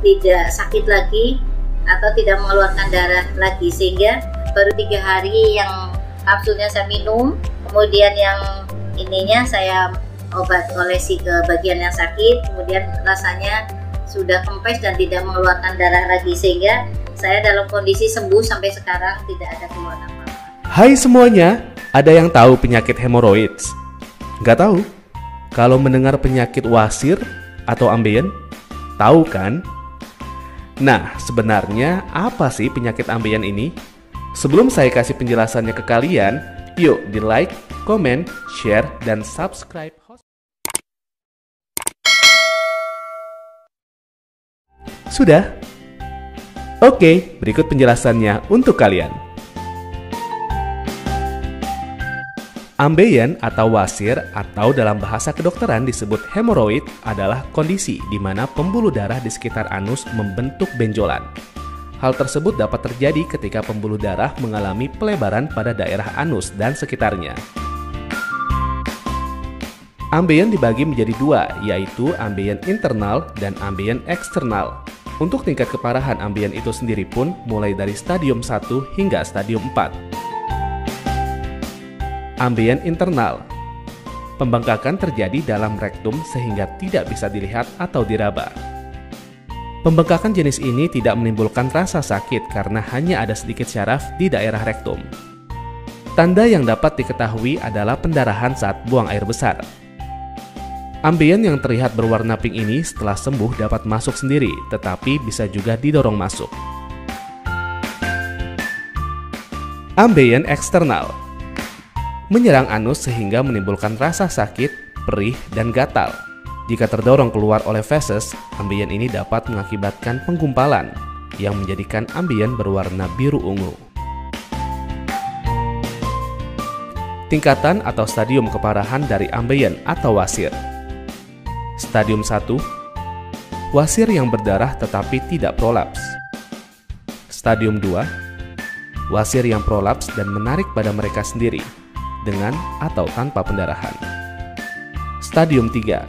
tidak sakit lagi atau tidak mengeluarkan darah lagi, sehingga baru 3 hari yang kapsulnya saya minum, kemudian yang ininya saya obat olesi ke bagian yang sakit, kemudian rasanya sudah kempes dan tidak mengeluarkan darah lagi, sehingga saya dalam kondisi sembuh sampai sekarang, tidak ada keluhan apa-apa. Hai semuanya, ada yang tahu penyakit hemoroids? Nggak tahu? Kalau mendengar penyakit wasir atau ambeien, tahu kan? Nah, sebenarnya apa sih penyakit ambeien ini? Sebelum saya kasih penjelasannya ke kalian, yuk di like, komen, share, dan subscribe. Sudah? Oke, berikut penjelasannya untuk kalian. Ambeien atau wasir atau dalam bahasa kedokteran disebut hemoroid adalah kondisi di mana pembuluh darah di sekitar anus membentuk benjolan. Hal tersebut dapat terjadi ketika pembuluh darah mengalami pelebaran pada daerah anus dan sekitarnya. Ambeien dibagi menjadi dua, yaitu ambeien internal dan ambeien eksternal. Untuk tingkat keparahan ambeien itu sendiri pun mulai dari stadium 1 hingga stadium 4. Ambeien internal. Pembengkakan terjadi dalam rektum sehingga tidak bisa dilihat atau diraba. Pembengkakan jenis ini tidak menimbulkan rasa sakit karena hanya ada sedikit syaraf di daerah rektum. Tanda yang dapat diketahui adalah pendarahan saat buang air besar. Ambeien yang terlihat berwarna pink ini setelah sembuh dapat masuk sendiri, tetapi bisa juga didorong masuk. Ambeien eksternal. Menyerang anus sehingga menimbulkan rasa sakit, perih, dan gatal. Jika terdorong keluar oleh feses, ambeien ini dapat mengakibatkan penggumpalan yang menjadikan ambeien berwarna biru ungu. Tingkatan atau stadium keparahan dari ambeien atau wasir. Stadium 1, wasir yang berdarah tetapi tidak prolaps. Stadium 2, wasir yang prolaps dan menarik pada mereka sendiri, dengan atau tanpa pendarahan. Stadium 3,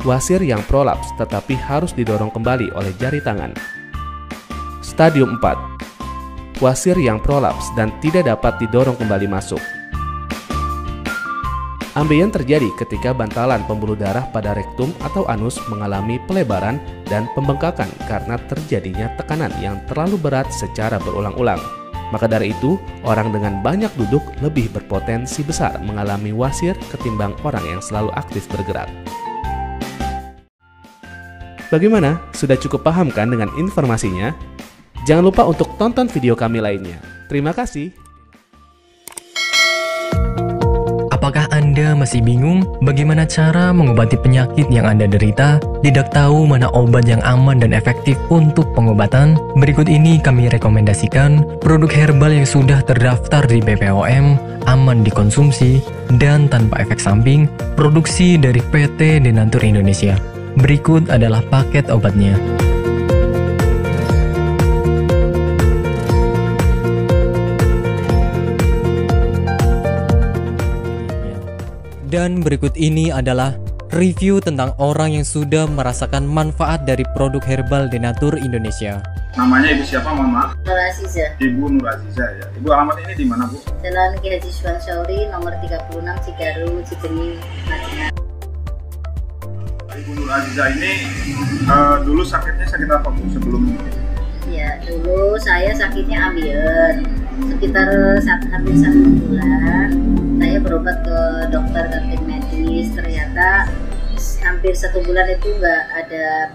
wasir yang prolaps tetapi harus didorong kembali oleh jari tangan. Stadium 4, wasir yang prolaps dan tidak dapat didorong kembali masuk. Ambeien terjadi ketika bantalan pembuluh darah pada rektum atau anus mengalami pelebaran dan pembengkakan karena terjadinya tekanan yang terlalu berat secara berulang-ulang. Maka dari itu, orang dengan banyak duduk lebih berpotensi besar mengalami wasir ketimbang orang yang selalu aktif bergerak. Bagaimana? Sudah cukup paham kan dengan informasinya? Jangan lupa untuk tonton video kami lainnya. Terima kasih. Apakah Anda masih bingung bagaimana cara mengobati penyakit yang Anda derita? Tidak tahu mana obat yang aman dan efektif untuk pengobatan? Berikut ini kami rekomendasikan produk herbal yang sudah terdaftar di BPOM, aman dikonsumsi, dan tanpa efek samping, produksi dari PT Denatur Indonesia. Berikut adalah paket obatnya. Dan berikut ini adalah review tentang orang yang sudah merasakan manfaat dari produk herbal Denatur Indonesia. Namanya Ibu siapa, mohon maaf? Nur Aziza. Ibu Nur Aziza ya. Ibu alamat ini di mana, Bu? Jalan Ki Haji Suwan Sauri, nomor 36, Cigaru, Cikini, Madinah. Ibu Nur Aziza ini dulu sakitnya sakit apa, Bu, sebelum ini? Ya, dulu saya sakitnya ambeien. Sekitar hampir 1 bulan, saya berobat ke dokter, ke tim medis. Ternyata hampir 1 bulan itu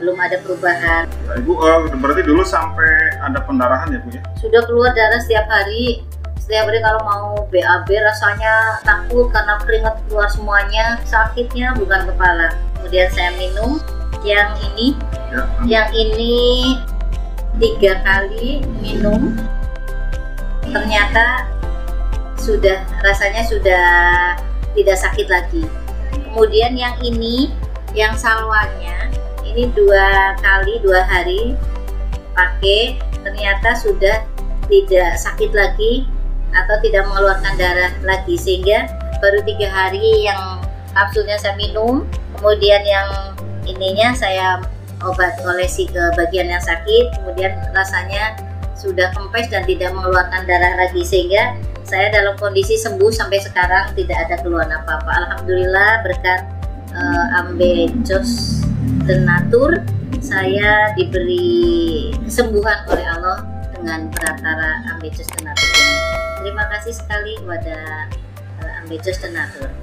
belum ada perubahan. Nah, Ibu berarti dulu sampai ada pendarahan ya, Bu ya? Sudah keluar darah setiap hari. Setiap hari kalau mau BAB rasanya takut karena keringat keluar semuanya. Sakitnya bukan kepala. Kemudian saya minum yang ini, yang ini 3 kali minum. Ternyata rasanya sudah tidak sakit lagi. Kemudian yang ini, yang salwanya, ini 2 kali 2 hari pakai, ternyata sudah tidak sakit lagi atau tidak mengeluarkan darah lagi, sehingga baru 3 hari yang kapsulnya saya minum, kemudian yang ininya saya obat olesi ke bagian yang sakit, kemudian rasanya sudah kempes dan tidak mengeluarkan darah lagi, sehingga saya dalam kondisi sembuh sampai sekarang, tidak ada keluhan apa-apa. Alhamdulillah berkat Ambejos Tenatur saya diberi kesembuhan oleh Allah dengan peratara Ambejos Tenatur ini. Terima kasih sekali kepada Ambejos Tenatur.